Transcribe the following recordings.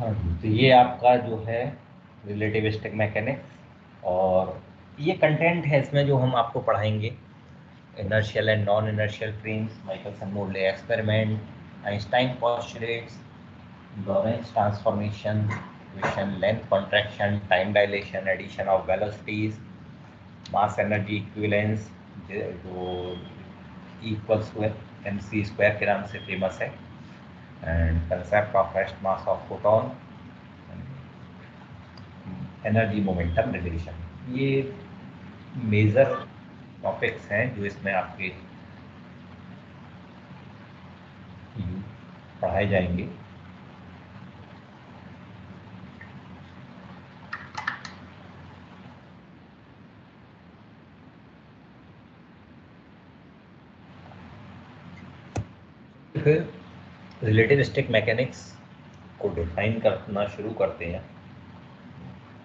हाँ जी, तो ये आपका जो है रिलेटिविस्टिक मैकेनिक्स, और ये कंटेंट है इसमें जो हम आपको पढ़ाएंगे। Inertial and non inertial frames, Michelson Morley experiment, Einstein postulates, Lorentz transformation, equation, length contraction, time dilation, addition of velocities, mass energy equivalence जो equals to M C square के नाम से फेमस है, and concept of rest mass of photon, energy momentum relation. ये major topics हैं जो इसमें आपके पढ़ाए जाएंगे। फिर रिलेटिविस्टिक मैकेनिक्स को डिफाइन करना शुरू करते हैं।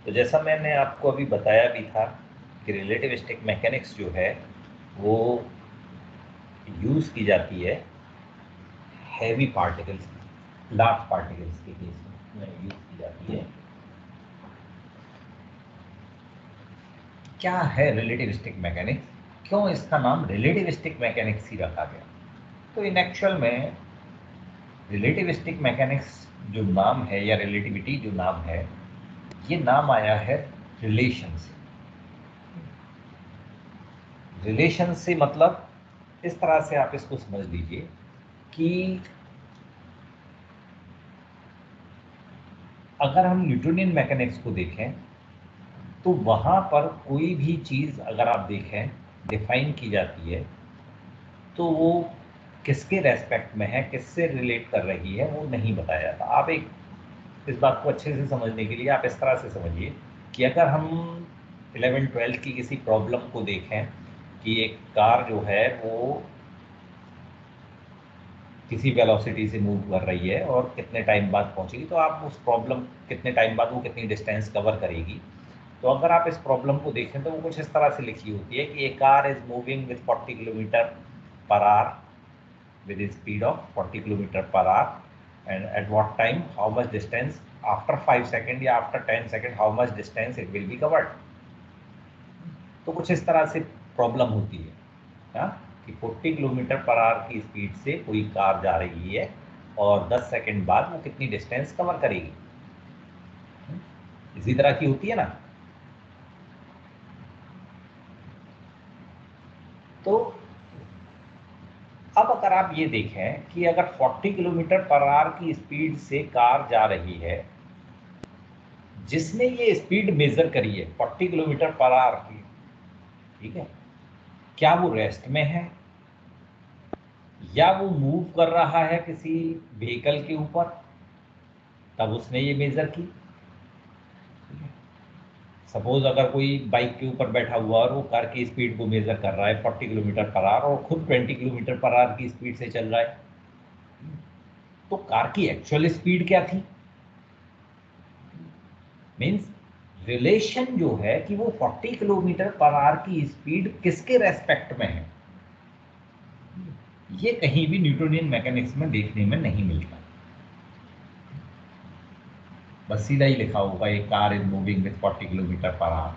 तो जैसा मैंने आपको अभी बताया भी था कि रिलेटिविस्टिक मैकेनिक्स जो है वो यूज़ की जाती है हैवी पार्टिकल्स, लार्ज पार्टिकल्स के केस में यूज़ की जाती है। क्या है रिलेटिविस्टिक मैकेनिक्स, क्यों इसका नाम रिलेटिविस्टिक मैकेनिक्स ही रखा गया? तो इन एक्चुअल में रिलेटिविस्टिक मैकेनिक्स जो नाम है, या रिलेटिविटी जो नाम है, ये नाम आया है रिलेशन से। रिलेशन से मतलब इस तरह से आप इसको समझ लीजिए कि अगर हम न्यूटोनियन मैकेनिक्स को देखें तो वहाँ पर कोई भी चीज़ अगर आप देखें डिफाइन की जाती है तो वो किसके रेस्पेक्ट में है, किससे रिलेट कर रही है, वो नहीं बताया जाता। आप एक इस बात को अच्छे से समझने के लिए आप इस तरह से समझिए कि अगर हम 11th-12th की किसी प्रॉब्लम को देखें कि एक कार जो है वो किसी वेलोसिटी से मूव कर रही है और कितने टाइम बाद पहुंचेगी, तो आप उस प्रॉब्लम कितने टाइम बाद वो कितनी डिस्टेंस कवर करेगी। तो अगर आप इस प्रॉब्लम को देखें तो वो कुछ इस तरह से लिखी होती है कि a car is moving with 40 kilometre per hour with a speed of 40 kilometer per hour, and at what time how much distance, after 5 seconds या after 10 seconds how much distance it will be covered। तो कुछ इस तरह से problem होती है हाँ, कि 40 किलोमीटर पर आवर की स्पीड से कोई कार जा रही है और 10 सेकंड बाद वो कितनी डिस्टेंस कवर करेगी। इसी तरह की होती है ना। तो अब अगर आप ये देखें कि अगर 40 किलोमीटर पर आवर की स्पीड से कार जा रही है, जिसने ये स्पीड मेजर करी है 40 किलोमीटर पर आवर की, ठीक है, क्या वो रेस्ट में है या वो मूव कर रहा है किसी व्हीकल के ऊपर, तब उसने ये मेजर की। सपोज अगर कोई बाइक के ऊपर बैठा हुआ और वो कार की स्पीड को मेजर कर रहा है 40 किलोमीटर पर आवर और खुद 20 किलोमीटर पर आवर की स्पीड से चल रहा है, तो कार की एक्चुअल स्पीड क्या थी? मीन्स रिलेशन जो है कि वो 40 किलोमीटर पर आवर की स्पीड किसके रेस्पेक्ट में है, ये कहीं भी न्यूटोनियन मैकेनिक्स में देखने में नहीं मिलता। बस सीधा ही लिखा होगा एक car is moving with 40 kilometre per our.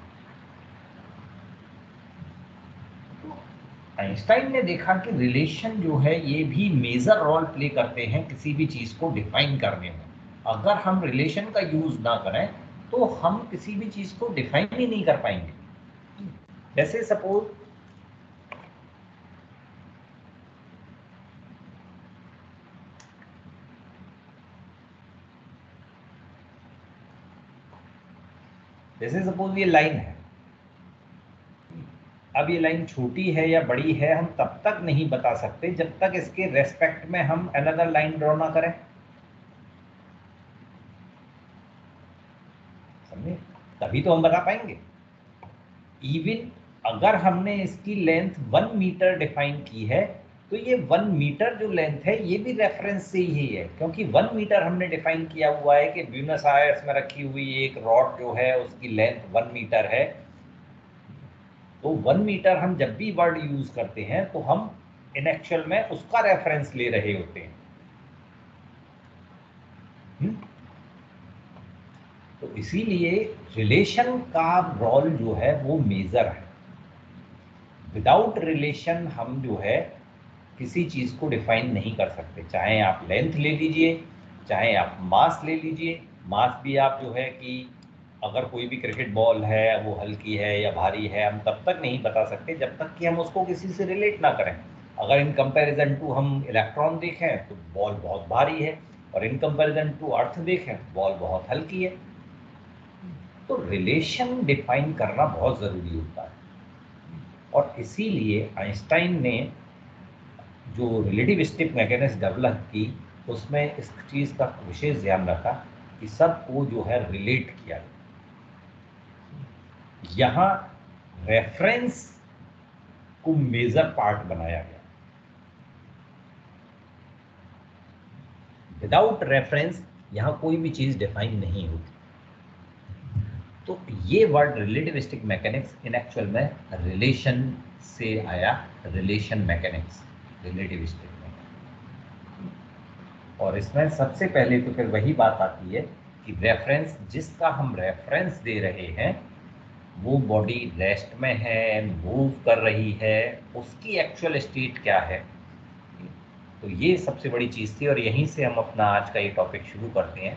Einstein ने देखा कि रिलेशन जो है ये भी मेजर रोल प्ले करते हैं किसी भी चीज को डिफाइन करने में। अगर हम रिलेशन का यूज ना करें तो हम किसी भी चीज को डिफाइन ही नहीं कर पाएंगे। जैसे सपोज ये लाइन है, अब ये लाइन छोटी है या बड़ी है हम तब तक नहीं बता सकते जब तक इसके रेस्पेक्ट में हम अनदर लाइन ड्रॉ ना करें, समझे? तभी तो हम बता पाएंगे। इवन अगर हमने इसकी लेंथ 1 मीटर डिफाइन की है तो ये 1 मीटर जो लेंथ है ये भी रेफरेंस से ही है, क्योंकि 1 मीटर हमने डिफाइन किया हुआ है कि ब्यूनस आयर्स में रखी हुई एक रॉड जो है उसकी लेंथ 1 मीटर है। तो 1 मीटर हम जब भी वर्ड यूज करते हैं तो हम इन एक्चुअल में उसका रेफरेंस ले रहे होते हैं। तो इसीलिए रिलेशन का रोल जो है वो मेजर है। विदाउट रिलेशन हम जो है किसी चीज़ को डिफाइन नहीं कर सकते, चाहे आप लेंथ ले लीजिए, चाहे आप मास ले लीजिए। मास भी आप जो है कि अगर कोई भी क्रिकेट बॉल है वो हल्की है या भारी है, हम तब तक नहीं बता सकते जब तक कि हम उसको किसी से रिलेट ना करें। अगर इन कंपैरिजन टू हम इलेक्ट्रॉन देखें तो बॉल बहुत भारी है, और इन कंपैरिजन टू अर्थ देखें बॉल बहुत हल्की है। तो रिलेशन डिफाइन करना बहुत ज़रूरी होता है, और इसीलिए आइंस्टाइन ने जो रिलेटिविस्टिक मैकेनिक्स डेवलप की उसमें इस चीज़ का विशेष ध्यान रखा कि सबको जो है रिलेट किया जाए। यहाँ रेफरेंस को मेजर पार्ट बनाया गया। विदाउट रेफरेंस यहाँ कोई भी चीज़ डिफाइन नहीं होती। तो ये वर्ड रिलेटिविस्टिक मैकेनिक्स इन एक्चुअल में रिलेशन से आया, रिलेशन मैकेनिक्स, रिलेटिविस्टिक मैकेनिक्स। और इसमें सबसे पहले तो फिर वही बात आती है कि रेफरेंस, जिसका हम रेफरेंस दे रहे हैं वो बॉडी रेस्ट में है, मूव कर रही है, उसकी एक्चुअल स्टेट क्या है। तो ये सबसे बड़ी चीज़ थी, और यहीं से हम अपना आज का ये टॉपिक शुरू करते हैं,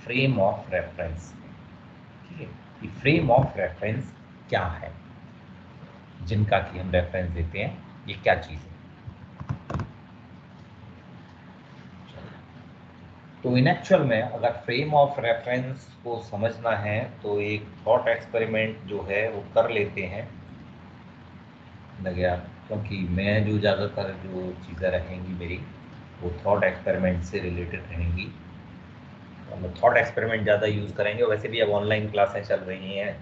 फ्रेम ऑफ रेफरेंस। ठीक है, कि फ्रेम ऑफ रेफरेंस क्या है, जिनका कि हम रेफरेंस देते हैं, ये क्या चीज़ है। तो इन एक्चुअल में अगर फ्रेम ऑफ रेफरेंस को समझना है तो एक थॉट एक्सपेरिमेंट जो है वो कर लेते हैं लगे, क्योंकि मैं जो ज़्यादातर जो चीज़ें रहेंगी मेरी वो थॉट एक्सपेरिमेंट से रिलेटेड रहेंगी। हम थॉट एक्सपेरिमेंट ज़्यादा यूज़ करेंगे, वैसे भी अब ऑनलाइन क्लासें चल रही हैं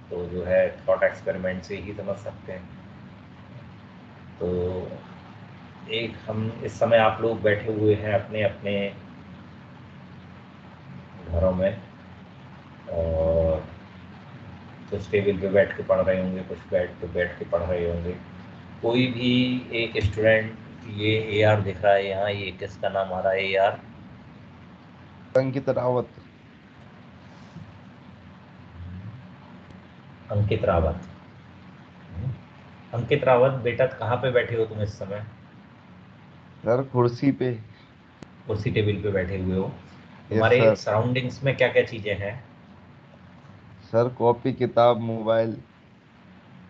तो जो है थॉट एक्सपेरिमेंट से ही समझ सकते हैं। तो एक, हम इस समय आप लोग बैठे हुए हैं अपने अपने घरों में, और कुछ टेबल पे बैठ के पढ़ रहे होंगे, कुछ बेड पे बैठ के पढ़ रहे होंगे। कोई भी एक स्टूडेंट, ये AR दिख रहा है यहाँ, ये किसका नाम आ रहा है AR? अंकित रावत। अंकित रावत। अंकित रावत बेटा, कहाँ पे बैठे हो तुम इस समय? सर कुर्सी पे। कुर्सी टेबल पे बैठे हुए हो। यस तुम्हारे सर। सराउंडिंग्स में क्या क्या चीज़ें हैं? सर कॉपी किताब मोबाइल।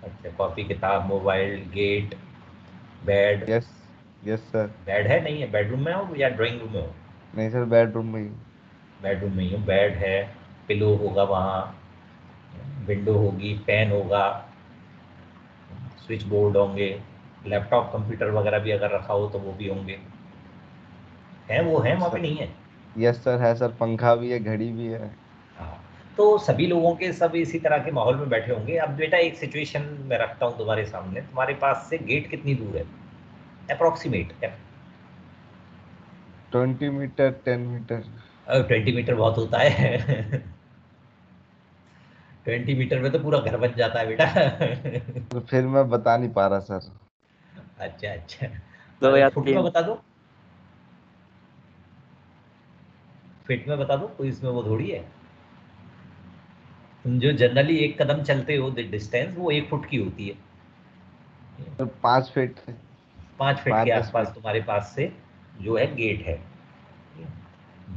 अच्छा, कॉपी किताब mobile, gate, bed. Yes. Yes sir. Bed है, नहीं है? बेडरूम में हो या ड्राइंग रूम में हो? नहीं सर, बेडरूम में ही। बेडरूम में ही हो। बेड है, पिलो होगा वहाँ, विंडो होगी, फैन होगा, स्विच बोर्ड होंगे, लैपटॉप कंप्यूटर वगैरह भी अगर रखा हो तो वो भी होंगे। हैं, वो हैं वहाँ पे, सर नहीं है? यस सर, है सर, पंखा भी है, घड़ी भी है। हाँ। तो सभी लोगों के सब इसी तरह के माहौल में बैठे होंगे। अब बेटा एक सिचुएशन में रखता हूँ तुम्हारे सामने, तुम्हारे पास से गेट कितनी दूर है अप्रोक्सीमेट? 20 metre, 10 metre. 20 मीटर बहुत होता है। 20 मीटर में तो पूरा घर बन जाता है बेटा। तो फिर मैं बता नहीं पा रहा सर। अच्छा अच्छा, दो या फुट में तीन। बता दो, फीट में बता दो, कोई इसमें वो थोड़ी है। तुम जो जनरली एक कदम चलते हो डिस्टेंस, वो 1 फुट की होती है। Sir 5 feet. 5 फीट के 5-10 फीट। आसपास तुम्हारे पास से जो है गेट है।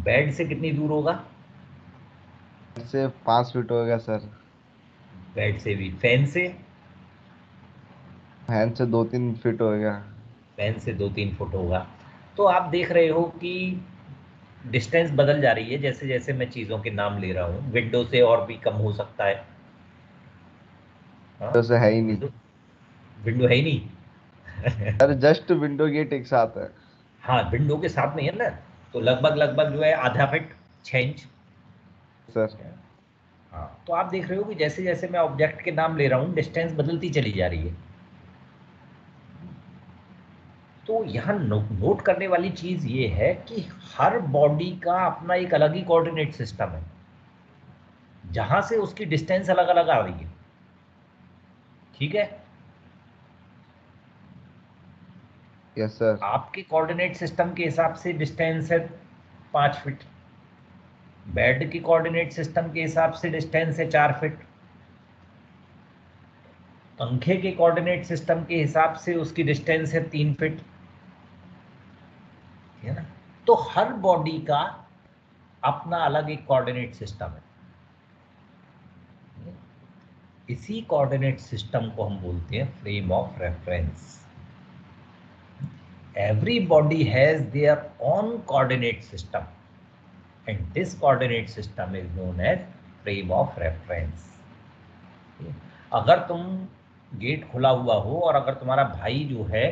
बेड से कितनी दूर होगा? से 5 फीट हो गया सर। बेड से भी? फैन से? फैन से 2-3 फीट हो गया। फैन से 2-3 फुट होगा। तो आप देख रहे हो कि डिस्टेंस बदल जा रही है जैसे जैसे मैं चीज़ों के नाम ले रहा हूँ। विंडो से और भी कम हो सकता है। हाँ, तो से है ही नहीं। विंडो, विंडो है ही नहीं। सर जस्ट विंडो गेट एक साथ है। हाँ, विंडो के साथ में है ना, तो लगभग लगभग जो है आधा फीट, 6 इंच। सर हाँ, तो आप देख रहे हो कि जैसे जैसे मैं ऑब्जेक्ट के नाम ले रहा हूँ डिस्टेंस बदलती चली जा रही है। तो यहाँ नोट करने वाली चीज़ ये है कि हर बॉडी का अपना एक अलग ही कोऑर्डिनेट सिस्टम है, जहाँ से उसकी डिस्टेंस अलग अलग आ रही है। ठीक है? Yes sir. आपके कोऑर्डिनेट सिस्टम के हिसाब से डिस्टेंस है 5 फीट, बेड की कोऑर्डिनेट सिस्टम के हिसाब से डिस्टेंस है 4 फीट, पंखे के कोऑर्डिनेट सिस्टम के हिसाब से उसकी डिस्टेंस है 3 फीट, है ना। तो हर बॉडी का अपना अलग एक कोऑर्डिनेट सिस्टम है। इसी कोऑर्डिनेट सिस्टम को हम बोलते हैं frame of reference. Every body has their own coordinate system and this coordinate system is known as frame of reference. अगर तुम गेट खुला हुआ हो और अगर तुम्हारा भाई जो है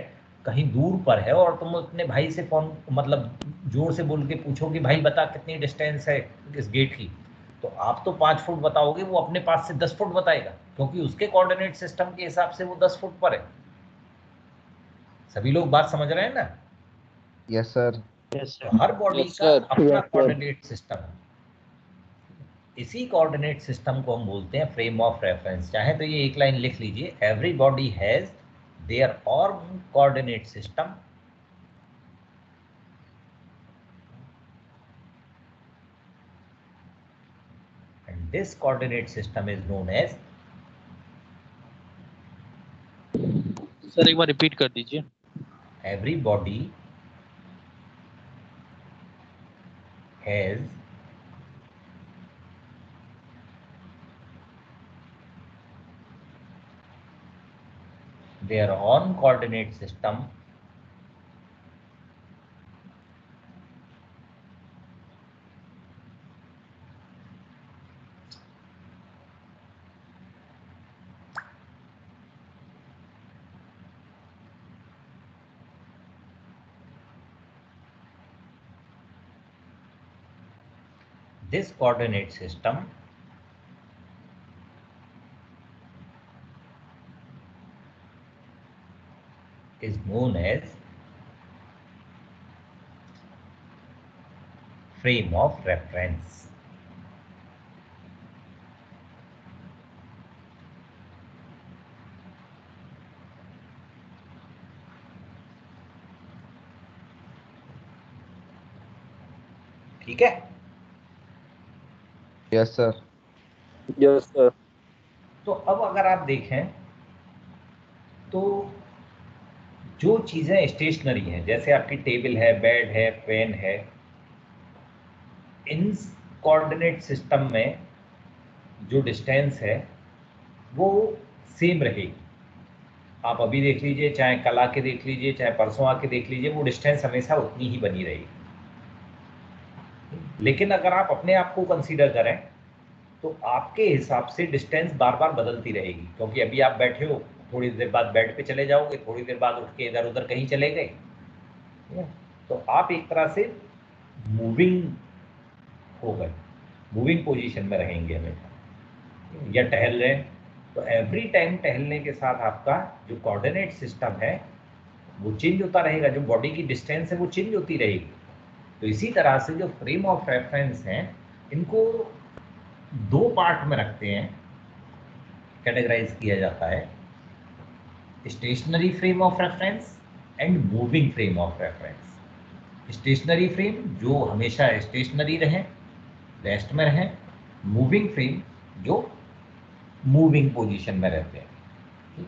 कहीं दूर पर है और तुम अपने भाई से फोन मतलब जोर से बोल के पूछो कि भाई बता कितनी डिस्टेंस है इस गेट की, तो आप तो 5 फुट बताओगे, वो अपने पास से 10 फुट बताएगा, क्योंकि उसके कोऑर्डिनेट सिस्टम के हिसाब से वो 10 फुट पर है। सभी लोग बात समझ रहे हैं ना? Yes sir. तो हर बॉडी का अपना कोऑर्डिनेट सिस्टम है। इसी कोऑर्डिनेट सिस्टम को हम बोलते हैं फ्रेम ऑफ रेफरेंस। चाहे तो ये एक लाइन लिख लीजिए, every body has their own coordinate system and this coordinate system is known as। Sir एक बार रिपीट कर दीजिए। every body has their own coordinate system this coordinate system is known as frame of reference। ठीक है? Yes sir. Yes sir. तो अब अगर आप देखें तो जो चीजें स्टेशनरी हैं, जैसे आपकी टेबल है, बेड है, पेन है, इन कोऑर्डिनेट सिस्टम में जो डिस्टेंस है वो सेम रहेगी। आप अभी देख लीजिए, चाहे कल आके देख लीजिए, चाहे परसों आके देख लीजिए, वो डिस्टेंस हमेशा उतनी ही बनी रहेगी। लेकिन अगर आप अपने आप को कंसीडर करें तो आपके हिसाब से डिस्टेंस बार बार बदलती रहेगी, क्योंकि अभी आप बैठे हो, थोड़ी देर बाद बेड पे चले जाओगे, थोड़ी देर बाद उठ के इधर उधर कहीं चले गए, तो आप एक तरह से मूविंग हो गए, मूविंग पोजीशन में रहेंगे हमेशा। या टहल रहे हैं तो एवरी टाइम टहलने के साथ आपका जो कोऑर्डिनेट सिस्टम है वो चेंज होता रहेगा, जो बॉडी की डिस्टेंस है वो चेंज होती रहेगी। तो इसी तरह से जो फ्रेम ऑफ रेफरेंस हैं इनको 2 पार्ट में रखते हैं, कैटेगराइज किया जाता है, stationary frame of reference and moving frame of reference. Stationary frame जो हमेशा स्टेशनरी रहें, रेस्ट में रहें, मूविंग फ्रेम जो मूविंग पोजीशन में रहते हैं।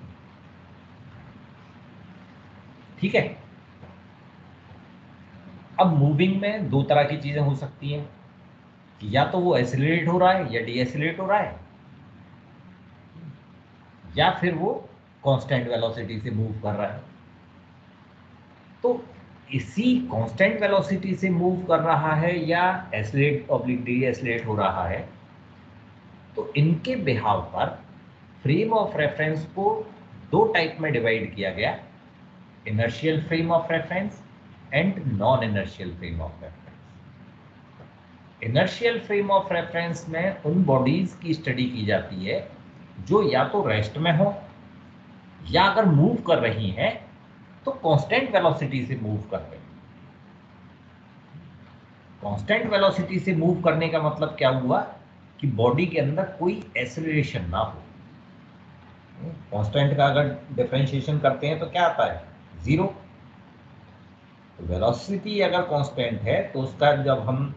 ठीक है? अब मूविंग में 2 तरह की चीजें हो सकती हैं, या तो वो एक्सेलरेट हो रहा है या डीएक्सेलरेट हो रहा है, या फिर वो कांस्टेंट वेलोसिटी से मूव कर रहा है। तो इसी कांस्टेंट वेलोसिटी से मूव कर रहा है या एक्सेलरेट ऑब्लिक डीएक्सेलरेट हो रहा है, तो इनके बिहाव पर फ्रेम ऑफ रेफरेंस को 2 टाइप में डिवाइड किया गया, inertial frame of reference and non inertial frame of reference. Inertial frame of reference में उन बॉडीज की स्टडी की जाती है जो या तो रेस्ट में हो या अगर मूव कर रही हैं तो कांस्टेंट वेलोसिटी से मूव कर रही हैं। कांस्टेंट वेलोसिटी से मूव करने का मतलब क्या हुआ कि बॉडी के अंदर कोई एक्सेलरेशन ना हो। कांस्टेंट का अगर डिफरेंशिएशन करते हैं तो क्या आता है? 0। तो वेलोसिटी अगर कांस्टेंट है तो उसका जब हम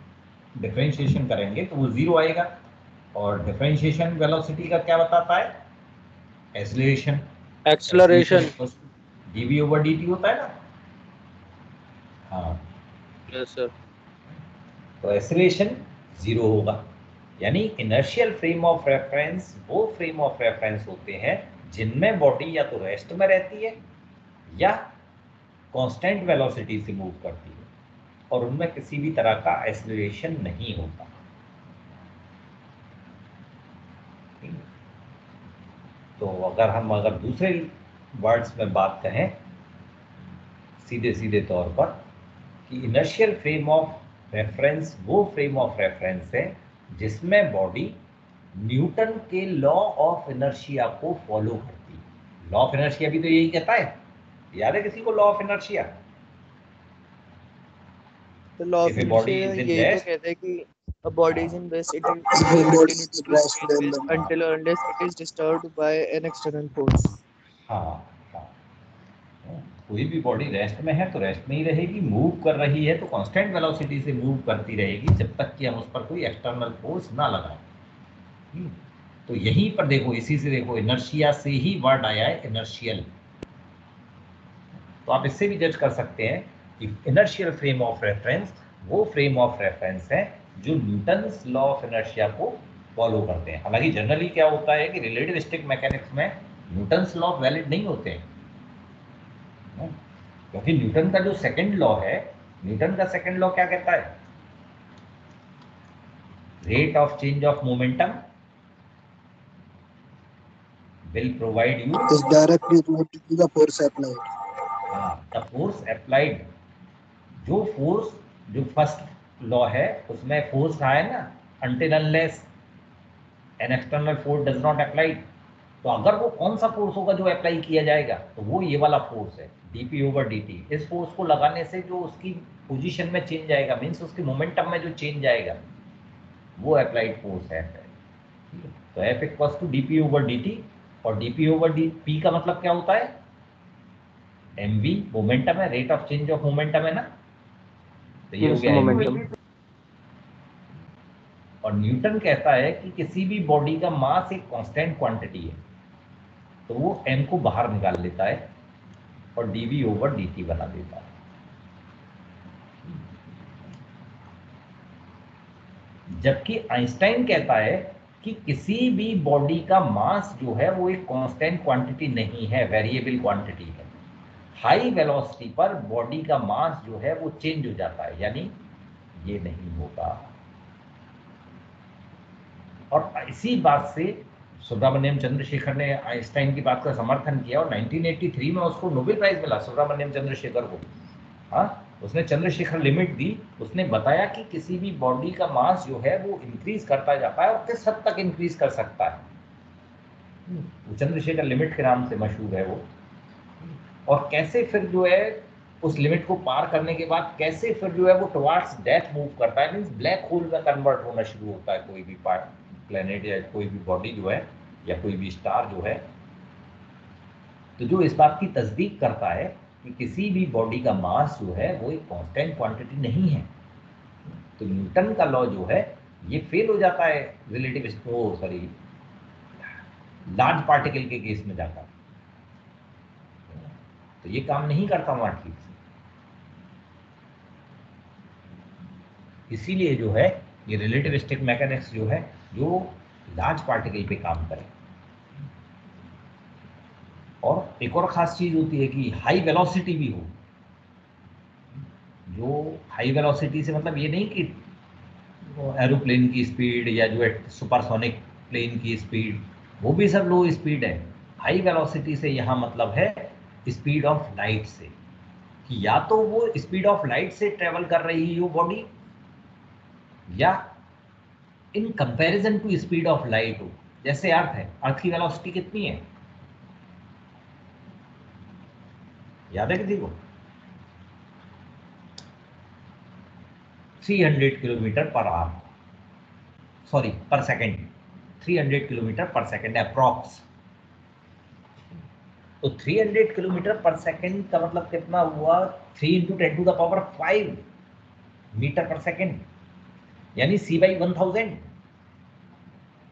डिफरेंशिएशन करेंगे तो वो 0 आएगा। और डिफरेंशिएशन वेलोसिटी का क्या बताता है? Acceleration. Acceleration. dv over dt होता है ना। हाँ, यस सर। तो एक्सीलरेशन 0 होगा। यानी इनर्शियल फ्रेम ऑफ रेफरेंस वो फ्रेम ऑफ रेफरेंस होते हैं जिनमें बॉडी या तो रेस्ट में रहती है या कांस्टेंट वेलोसिटी से मूव करती है और उनमें किसी भी तरह का एक्सीलरेशन नहीं होता। तो अगर दूसरे वर्ड्स में बात करें सीधे सीधे तौर पर कि इनर्शियल फ्रेम ऑफ रेफरेंस वो फ्रेम ऑफ रेफरेंस है जिसमें बॉडी न्यूटन के लॉ ऑफ इनर्शिया को फॉलो करती है। लॉ ऑफ इनर्शिया भी तो यही कहता है, याद है किसी को लॉ ऑफ इनर्शिया? तो law of If a body inertia is in यही तो rest, कहता है कि a body is in rest, it will continue to be rest until or unless it is disturbed by an external force. हाँ हाँ, कोई भी बॉडी रेस्ट में है तो रेस्ट में ही रहेगी, मूव कर रही है तो कांस्टेंट वेलोसिटी से मूव करती रहेगी जब तक कि हम उस पर कोई एक्सटर्नल फोर्स ना लगाएं। तो यहीं पर देखो, इसी से देखो, इनर्शिया से ही वर्ड आया है इनर्शियल। तो आप इससे भी जज कर सकते हैं कि इनर्शियल फ्रेम ऑफ रेफरेंस वो फ्रेम ऑफ रेफरेंस है जो न्यूटन्स लॉ ऑफ इनर्शिया को फॉलो करते हैं। हालांकि जनरली क्या होता है कि रिलेटिविस्टिक मैकेनिक्स में न्यूटन्स लॉ वैलिड नहीं होते हैं, क्योंकि न्यूटन का जो सेकंड लॉ है, न्यूटन का सेकंड लॉ क्या कहता है? Rate of change of momentum will provide you is directly related to the force applied. the force applied। जो फोर्स, जो फर्स्ट लॉ है उसमें फोर्स रहा है ना, until unless an external force does not apply। तो अगर वो कौन सा फोर्स होगा जो अप्लाई किया जाएगा, तो वो ये वाला फोर्स है dp ओवर dt। इस फोर्स को लगाने से जो उसकी पोजीशन में चेंज आएगा, मीन्स उसके मोमेंटम में जो चेंज आएगा, वो अप्लाइड फोर्स है। तो F equals to dp over dt, और dp ओवर p का मतलब क्या होता है? mv मोमेंटम है, rate of change of momentum है ना, तो ये हो गया मोमेंटम। और न्यूटन कहता है कि किसी भी बॉडी का मास एक कांस्टेंट क्वांटिटी है, तो वो m को बाहर निकाल लेता है और dv ओवर dt बना देता है। जबकि आइंस्टाइन कहता है कि किसी भी बॉडी का मास जो है वो एक कांस्टेंट क्वांटिटी नहीं है, वेरिएबल क्वांटिटी है। हाई वेलोसिटी पर बॉडी का मास जो है वो चेंज हो जाता है, यानी ये नहीं होगा। और इसी बात से सुब्रमण्यम चंद्रशेखर ने आइंस्टाइन की बात का समर्थन किया और 1983 में उसको नोबेल प्राइज मिला, सुब्रमण्यम चंद्रशेखर को। हाँ, उसने चंद्रशेखर लिमिट दी, उसने बताया कि किसी भी बॉडी का मास जो है वो इंक्रीज करता जाता है और किस हद तक इंक्रीज कर सकता है। वो चंद्रशेखर लिमिट के नाम से मशहूर है वो। और कैसे फिर जो है उस लिमिट को पार करने के बाद कैसे फिर जो है वो टुवार्ड्स डेथ मूव करता है, मीन्स ब्लैक होल में कन्वर्ट होना शुरू होता है कोई भी पार्ट, प्लेनेट या कोई भी बॉडी जो है या कोई भी स्टार जो है। तो जो इस बात की तस्दीक करता है कि किसी भी बॉडी का मास जो है वो एक कांस्टेंट क्वांटिटी नहीं है। तो न्यूटन का लॉ जो है ये फेल हो जाता है लार्ज पार्टिकल के केस में जाकर, तो ये काम नहीं करता वहां ठीक से। इसीलिए जो है ये रिलेटिविस्टिक मैकेनिक्स जो है जो लार्ज पार्टिकल पे काम करे। और एक और ख़ास चीज़ होती है कि हाई वेलोसिटी भी हो। जो हाई वेलोसिटी से मतलब ये नहीं कि एरोप्लेन की स्पीड या जो है सुपरसोनिक प्लेन की स्पीड, वो भी सब लो स्पीड है। हाई वेलोसिटी से यहाँ मतलब है स्पीड ऑफ लाइट से, कि या तो वो स्पीड ऑफ लाइट से ट्रेवल कर रही हो बॉडी या in comparison to speed of light हो। जैसे अर्थ है, अर्थ की वेलोसिटी कितनी है याद है किसी को? 300 किलोमीटर पर आवर, सॉरी पर सेकेंड, 300 किलोमीटर पर सेकेंड अप्रॉक्स। तो 300 किलोमीटर पर सेकेंड का मतलब कितना हुआ? 3 × 10⁵ मीटर पर सेकेंड। यानी c/1000,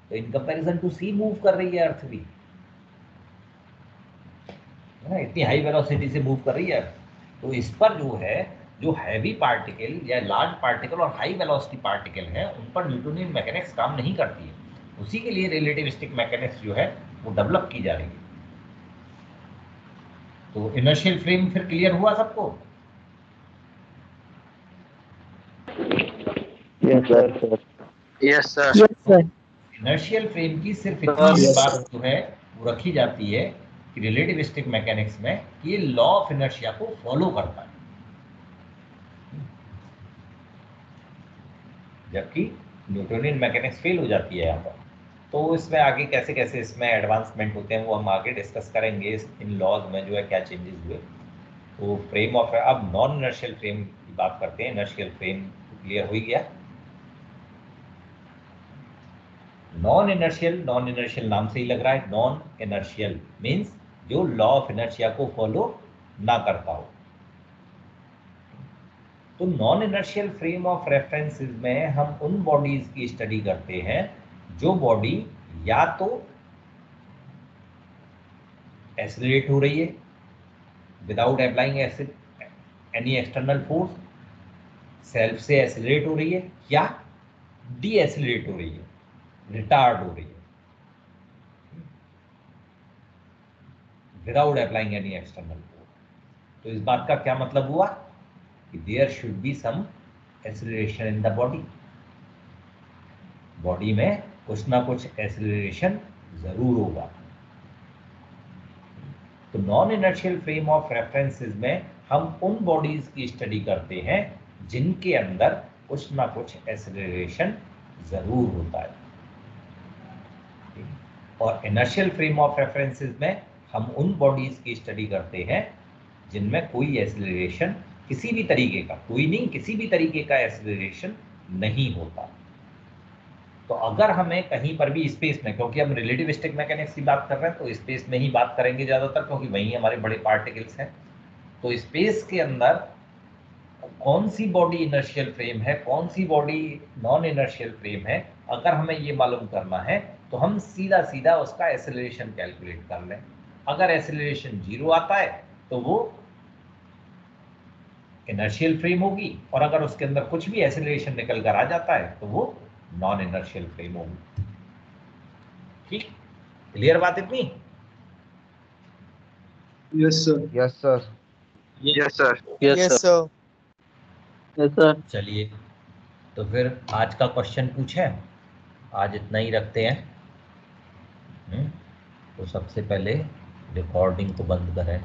तो in comparison to c move कर रही है अर्थ भी, है ना, इतनी हाई वेलोसिटी से मूव कर रही है। तो इस पर जो है, जो हैवी पार्टिकल या लार्ज पार्टिकल और हाई वेलोसिटी पार्टिकल है, उन पर न्यूटोनियन मैकेनिक्स काम नहीं करती है। उसी के लिए रिलेटिविस्टिक मैकेनिक्स जो है वो डेवलप की जा रही है। तो इनर्शियल फ्रेम फिर क्लियर हुआ सबको? Yes sir. Yes sir. Inertial frame की सिर्फ इतनी ही बात जो है वो रखी जाती है कि रिलेटिविस्टिक मैकेनिक्स में कि ये लॉ ऑफ इनर्शिया को फॉलो करता है, जबकि न्यूटोनियन मैकेनिक्स फेल हो जाती है यहाँ पर। तो इसमें आगे कैसे कैसे इसमें एडवांसमेंट होते हैं वो हम आगे डिस्कस करेंगे, इन लॉज में जो है क्या चेंजेस हुए। तो फ्रेम ऑफ, अब नॉन इनर्शियल फ्रेम की बात करते हैं। इनर्शियल फ्रेम क्लियर हो गया। नॉन इनर्शियल नाम से ही लग रहा है, नॉन इनर्शियल मीन्स जो लॉ ऑफ इनर्शिया को फॉलो ना करता हो। तो non inertial frame of references में हम उन बॉडीज की स्टडी करते हैं जो बॉडी या तो एक्सेलरेट हो रही है without applying any external force, self से एक्सेलरेट हो रही है, या डी एक्सेलरेट हो रही है, रिटार्ड हो रही है without applying any external force. तो इस बात का क्या मतलब हुआ कि there should be some acceleration in the body, body में कुछ ना कुछ एक्सेलरेशन जरूर होगा। तो non inertial frame of references में हम उन बॉडीज की स्टडी करते हैं जिनके अंदर कुछ ना कुछ एक्सेलरेशन जरूर होता है। और इनर्शियल फ्रेम ऑफ रेफरेंसेस में हम उन बॉडीज की स्टडी करते हैं जिनमें कोई एक्सेलरेशन किसी भी तरीके का, कोई नहीं किसी भी तरीके का एक्सेलरेशन नहीं होता। तो अगर हमें कहीं पर भी स्पेस में, क्योंकि हम रिलेटिविस्टिक मैकेनिक्स की बात कर रहे हैं तो स्पेस में ही बात करेंगे ज़्यादातर, क्योंकि वहीं हमारे बड़े पार्टिकल्स हैं। तो स्पेस के अंदर कौन सी बॉडी इनर्शियल फ्रेम है, कौन सी बॉडी नॉन इनर्शियल फ्रेम है, अगर हमें ये मालूम करना है तो हम सीधा सीधा उसका एक्सेलरेशन कैलकुलेट कर लें। अगर एक्सेलरेशन 0 आता है तो वो इनर्शियल फ्रेम होगी, और अगर उसके अंदर कुछ भी एक्सेलरेशन निकल कर आ जाता है तो वो नॉन इनर्शियल फ्रेम होगी। ठीक, क्लियर बात इतनी? Yes sir. Yes sir. Yes sir. Yes sir. Yes sir. चलिए, तो फिर आज का क्वेश्चन पूछें, आज इतना ही रखते हैं। तो सबसे पहले रिकॉर्डिंग को बंद करें।